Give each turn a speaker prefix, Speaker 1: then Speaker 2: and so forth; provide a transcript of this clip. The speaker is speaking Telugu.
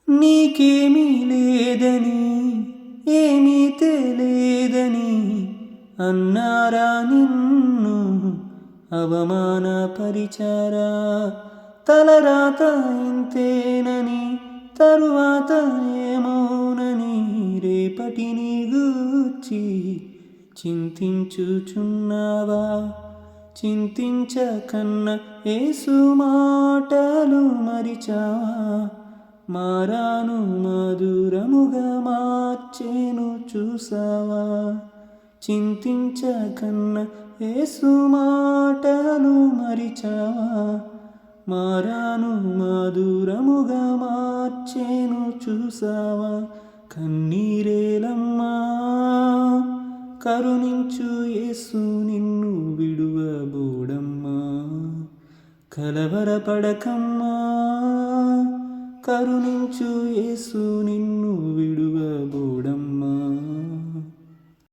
Speaker 1: నీకేమీ లేదని ఏమీ తెలియదని అన్నారా నిన్ను అవమానపరిచారా? తలరాత ఇంతేనని తరువాత ఏమోనని రేపటిని గూర్చి చింతించుచున్నావా? చింతించకన్న యేసు మాటలు మరిచావా? మారాను మధురముగా మార్చేను చూసావా? చింతించకన్న యేసు మాటలు మరిచావా? మారాను మధురముగా మార్చేను చూసావా? కన్నీరేలమ్మా కరుణించు యేసు నిన్ను విడువబోడమ్మా. కలవరపడకమ్మా కరుణించు యేసు నిన్ను